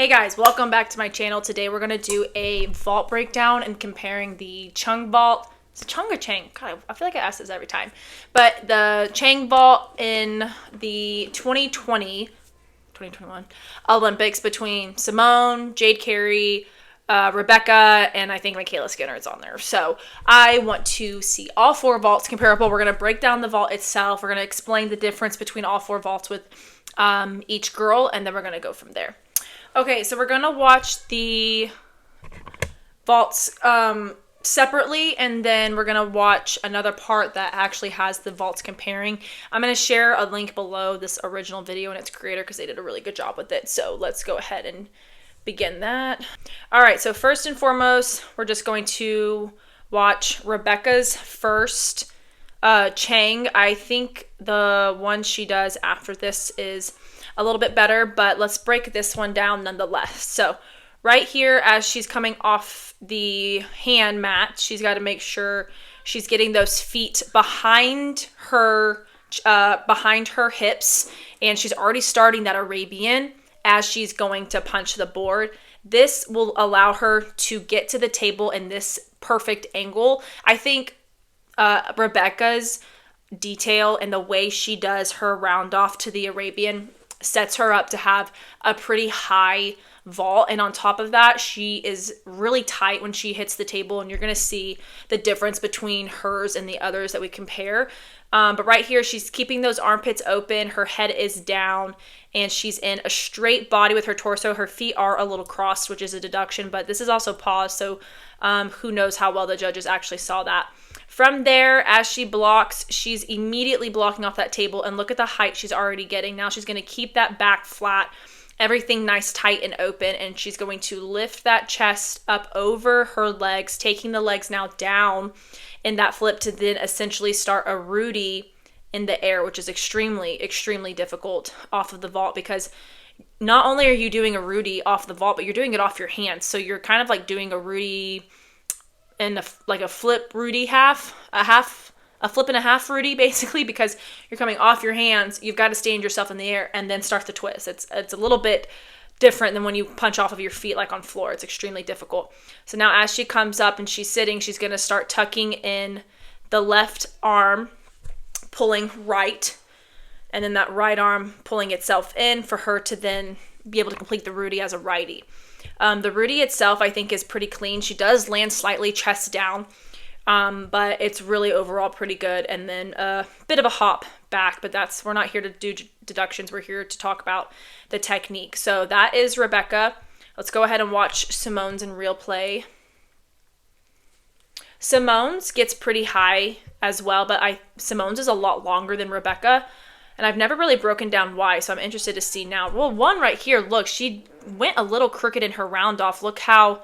Hey guys, welcome back to my channel. Today we're going to do a vault breakdown and comparing the Cheng vault. Is it Cheng or Cheng? God, I feel like I ask this every time. But the Cheng vault in the 2021 Olympics between SImone, Jade, Rebeca, and I think MyKayla Skinner is on there. So I want to see all four vaults comparable. We're going to break down the vault itself. We're going to explain the difference between all four vaults with each girl, and then we're going to go from there. Okay, so we're going to watch the vaults separately, and then we're going to watch another part that actually has the vaults comparing. I'm going to share a link below this original video and its creator because they did a really good job with it. So let's go ahead and begin that. All right, so first and foremost, we're just going to watch Rebeca's first Cheng. I think the one she does after this is a little bit better, but let's break this one down nonetheless. So right here, as she's coming off the hand mat, she's got to make sure she's getting those feet behind her hips, and she's already starting that Arabian as she's going to punch the board. This will allow her to get to the table in this perfect angle. I think Rebeca's detail and the way she does her round off to the Arabian sets her up to have a pretty high vault, and on top of that, she is really tight when she hits the table, and you're going to see the difference between hers and the others that we compare. But right here, she's keeping those armpits open, her head is down, and she's in a straight body with her torso. Her feet are a little crossed, which is a deduction, but this is also paused, so who knows how well the judges actually saw that. From there, as she blocks, she's immediately blocking off that table, and look at the height she's already getting. Now she's going to keep that back flat, everything nice, tight, and open, and she's going to lift that chest up over her legs, taking the legs now down in that flip to then essentially start a Rudy in the air, which is extremely, extremely difficult off of the vault, because not only are you doing a Rudy off the vault, but you're doing it off your hands. So you're kind of like doing a Rudy and like a flip Rudy a flip and a half Rudy, basically, because you're coming off your hands. You've got to stand yourself in the air and then start the twist. It's a little bit different than when you punch off of your feet like on floor. It's extremely difficult. So now as she comes up and she's sitting, she's going to start tucking in the left arm, pulling right, and then that right arm pulling itself in for her to then be able to complete the Rudy as a righty. The Rudy itself, I think, is pretty clean. She does land slightly chest down, but it's really overall pretty good. And then a bit of a hop back, but we're not here to do deductions. We're here to talk about the technique. So that is Rebeca. Let's go ahead and watch Simone's in real play. Simone's gets pretty high as well, but Simone's is a lot longer than Rebeca. And I've never really broken down why, so I'm interested to see now. Well, one right here, look, she went a little crooked in her round off. Look how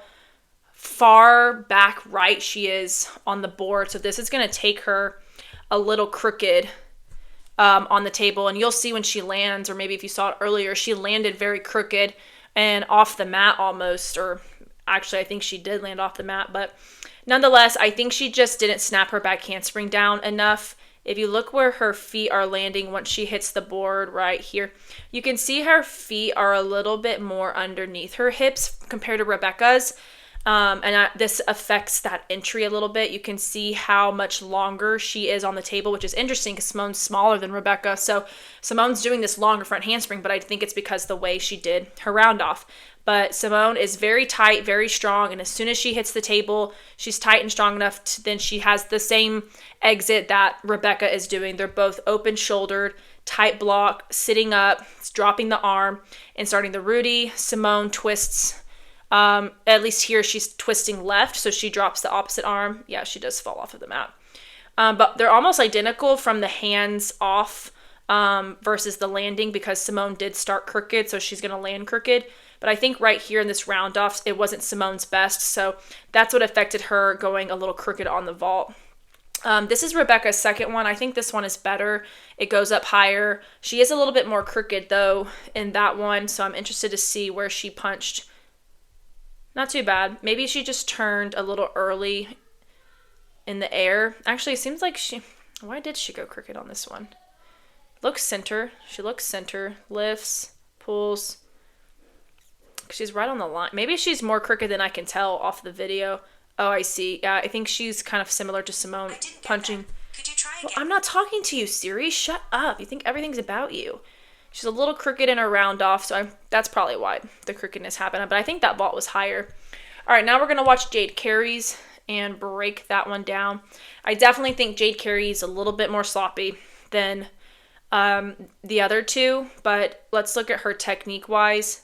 far back right she is on the board. So this is going to take her a little crooked on the table. And you'll see when she lands, or maybe if you saw it earlier, she landed very crooked and off the mat almost. Or actually, I think she did land off the mat. But nonetheless, I think she just didn't snap her back handspring down enough. If you look where her feet are landing once she hits the board right here, you can see her feet are a little bit more underneath her hips compared to Rebeca's. This affects that entry a little bit. You can see how much longer she is on the table, which is interesting because Simone's smaller than Rebeca. So Simone's doing this longer front handspring, but I think it's because the way she did her round off. But Simone is very tight, very strong, and as soon as she hits the table, she's tight and strong enough to then she has the same exit that Rebeca is doing. They're both open-shouldered, tight block, sitting up, dropping the arm, and starting the Rudy. Simone twists, at least here she's twisting left, so she drops the opposite arm. Yeah, she does fall off of the mat. But they're almost identical from the hands off versus the landing, because Simone did start crooked, so she's going to land crooked. But I think right here in this round off, it wasn't Simone's best, so that's what affected her going a little crooked on the vault. This is Rebeca's second one. I think this one is better. It goes up higher. She is a little bit more crooked, though, in that one, so I'm interested to see where she punched. Not too bad. Maybe she just turned a little early in the air. Actually, it seems like why did she go crooked on this one? Looks center. She looks center. Lifts, pulls. She's right on the line. Maybe she's more crooked than I can tell off the video. Oh, I see. Yeah, I think she's kind of similar to Simone punching. Could you try again? Well, I'm not talking to you, Siri. Shut up. You think everything's about you. She's a little crooked in her round off, so that's probably why the crookedness happened. But I think that vault was higher. All right, now we're going to watch Jade carries and break that one down. I definitely think Jade carries a little bit more sloppy than the other two, but let's look at her technique-wise.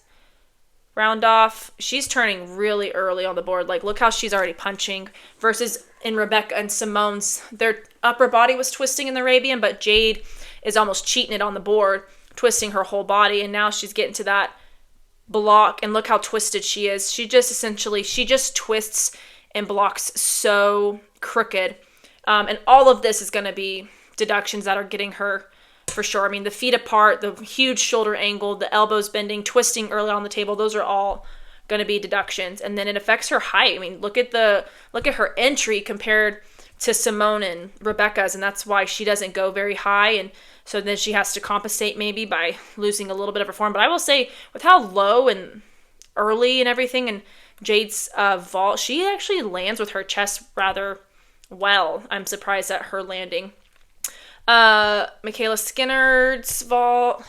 Round off, she's turning really early on the board. Like, look how she's already punching versus in Rebeca and Simone's. Their upper body was twisting in the Arabian, but Jade is almost cheating it on the board, twisting her whole body, and now she's getting to that block, and look how twisted she is. She just twists and blocks so crooked. And all of this is going to be deductions that are getting her for sure. I mean, the feet apart, the huge shoulder angle, the elbows bending, twisting early on the table, those are all going to be deductions. And then it affects her height. I mean, look at her entry compared to Simone and Rebeca's, and that's why she doesn't go very high. And so then she has to compensate maybe by losing a little bit of her form. But I will say, with how low and early and everything and Jade's vault, she actually lands with her chest rather well. I'm surprised at her landing. MyKayla Skinner's vault.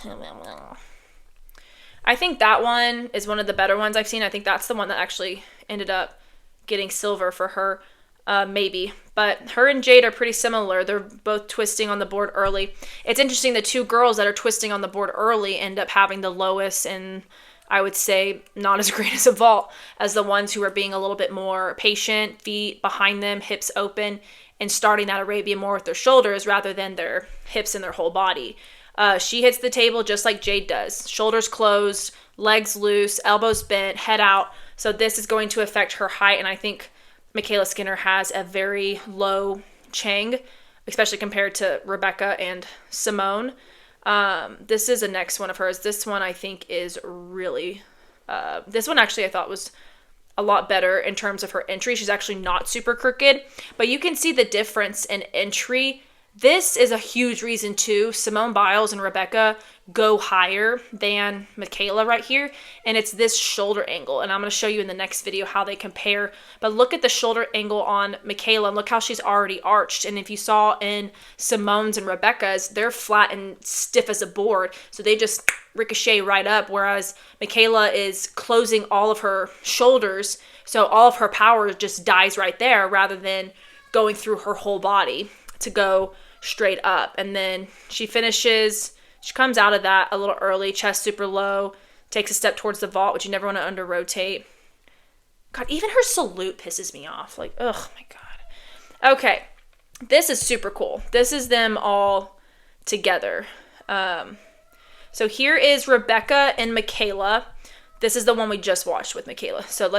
I think that one is one of the better ones I've seen. I think that's the one that actually ended up getting silver for her, maybe. But her and Jade are pretty similar. They're both twisting on the board early. It's interesting, the two girls that are twisting on the board early end up having the lowest and I would say not as great as a vault as the ones who are being a little bit more patient, feet behind them, hips open, and starting that Arabian more with their shoulders rather than their hips and their whole body. She hits the table just like Jade does. Shoulders closed, legs loose, elbows bent, head out. So this is going to affect her height, and I think MyKayla Skinner has a very low Cheng, especially compared to Rebeca and Simone. This is the next one of hers. This one I think is really, this one actually I thought was a lot better in terms of her entry. She's actually not super crooked, but you can see the difference in entry. This is a huge reason too. Simone Biles and Rebeca go higher than MyKayla right here, and it's this shoulder angle, and I'm going to show you in the next video how they compare. But look at the shoulder angle on MyKayla, and look how she's already arched. And if you saw in Simone's and Rebeca's, they're flat and stiff as a board, so they just ricochet right up, whereas MyKayla is closing all of her shoulders, so all of her power just dies right there rather than going through her whole body to go straight up. And then she comes out of that a little early, chest super low, takes a step towards the vault, which you never want to under rotate. God, even her salute pisses me off. Like, oh my God. Okay, this is super cool. This is them all together. So here is Rebeca and MyKayla. This is the one we just watched with MyKayla. So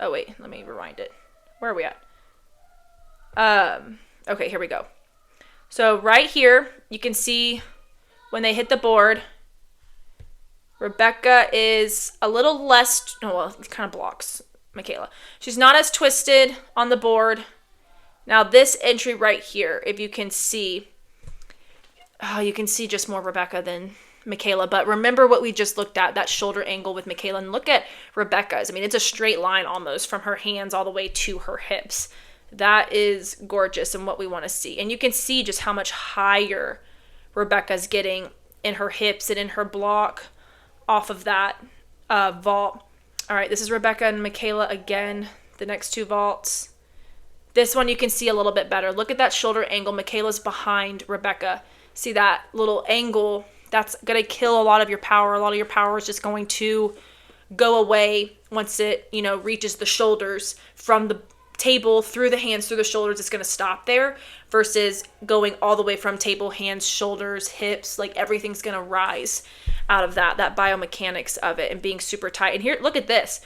oh wait, let me rewind it. Where are we at? Okay, here we go. So right here, you can see when they hit the board, Rebeca is a little less, it kind of blocks MyKayla. She's not as twisted on the board. Now this entry right here, if you can see, you can see just more Rebeca than MyKayla. But remember what we just looked at, that shoulder angle with MyKayla. And look at Rebeca's. I mean, it's a straight line almost from her hands all the way to her hips. That is gorgeous and what we want to see. And you can see just how much higher Rebeca's getting in her hips and in her block off of that vault. All right, this is Rebeca and MyKayla again, the next two vaults. This one you can see a little bit better. Look at that shoulder angle. MyKayla's behind Rebeca. See that little angle? That's going to kill a lot of your power. A lot of your power is just going to go away once it, reaches the shoulders from the table through the hands, through the shoulders. It's going to stop there versus going all the way from table, hands, shoulders, hips. Like everything's going to rise out of that biomechanics of it and being super tight. And here, look at this.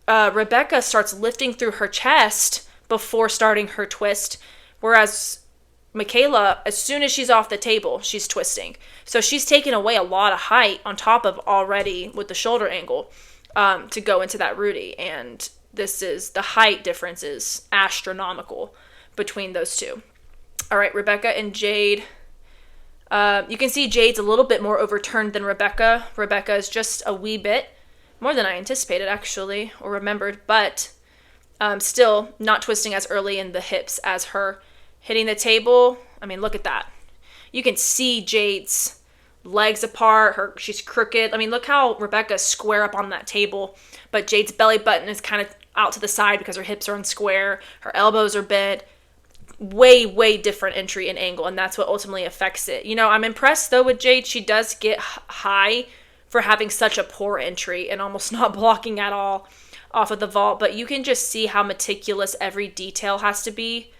Rebeca starts lifting through her chest before starting her twist, whereas MyKayla, as soon as she's off the table, she's twisting. So she's taking away a lot of height on top of already with the shoulder angle to go into that Rudy. And the height difference is astronomical between those two. All right, Rebeca and Jade. You can see Jade's a little bit more overturned than Rebeca. Rebeca is just a wee bit more than I anticipated, actually, or remembered, but still not twisting as early in the hips as her. Hitting the table, I mean, look at that. You can see Jade's legs apart, she's crooked. I mean, look how Rebeca's square up on that table, but Jade's belly button is kind of out to the side because her hips are unsquare, her elbows are bent. Way different entry and angle, and that's what ultimately affects it. You know, I'm impressed though with Jade. She does get high for having such a poor entry and almost not blocking at all off of the vault, but you can just see how meticulous every detail has to be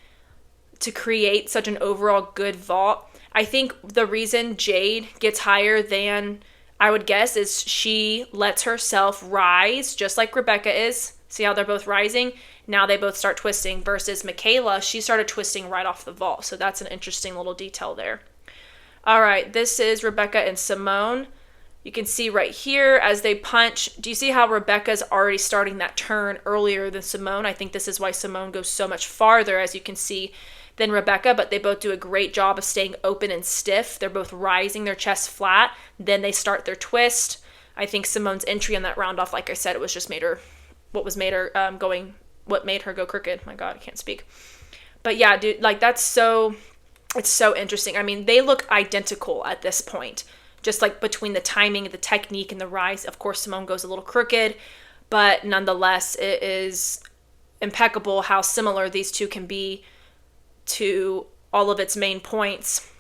to create such an overall good vault. I think the reason Jade gets higher than I would guess is she lets herself rise just like Rebeca is. See how they're both rising? Now they both start twisting, versus MyKayla, she started twisting right off the vault. So that's an interesting little detail there. All right, this is Rebeca and SImone. You can see right here as they punch. Do you see how Rebeca's already starting that turn earlier than SImone? I think this is why SImone goes so much farther, as you can see, than Rebeca, but they both do a great job of staying open and stiff. They're both rising their chest flat. Then they start their twist. I think SImone's entry on that round off, like I said, it was just what made her go crooked. My God, I can't speak. But yeah, dude, like it's so interesting. I mean, they look identical at this point, just like between the timing, the technique, and the rise. Of course, SImone goes a little crooked, but nonetheless, it is impeccable how similar these two can be to all of its main points.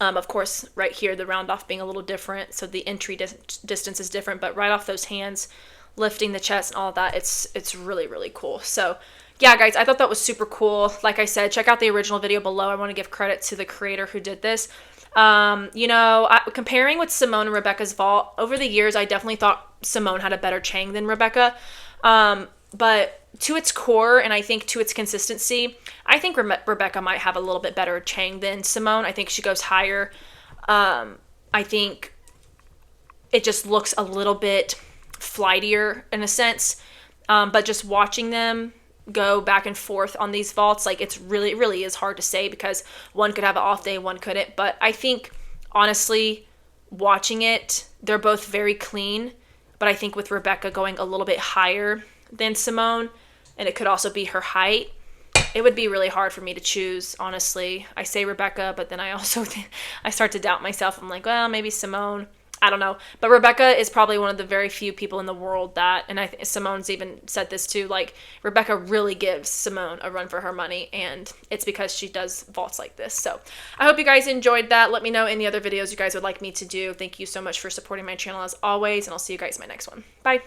Of course, right here, the round off being a little different, so the entry distance is different, but right off those hands, lifting the chest and all that, it's really cool. So yeah, guys, I thought that was super cool. Like I said, check out the original video below. I want to give credit to the creator who did this. You know, comparing with SImone and Rebeca's vault, over the years, I definitely thought SImone had a better Cheng than Rebeca. But to its core, and I think to its consistency, I think Rebeca might have a little bit better Cheng than SImone. I think she goes higher. I think it just looks a little bit flightier in a sense. But just watching them go back and forth on these vaults, like it really is hard to say because one could have an off day, one couldn't. But I think, honestly, watching it, they're both very clean. But I think with Rebeca going a little bit higher than SImone, and it could also be her height, it would be really hard for me to choose, honestly. I say Rebeca, but then I also I start to doubt myself. I'm like, well, maybe SImone. I don't know. But Rebeca is probably one of the very few people in the world that, and SImone's even said this too, like Rebeca really gives SImone a run for her money, and it's because she does vaults like this. So I hope you guys enjoyed that. Let me know any other videos you guys would like me to do. Thank you so much for supporting my channel as always, and I'll see you guys in my next one. Bye.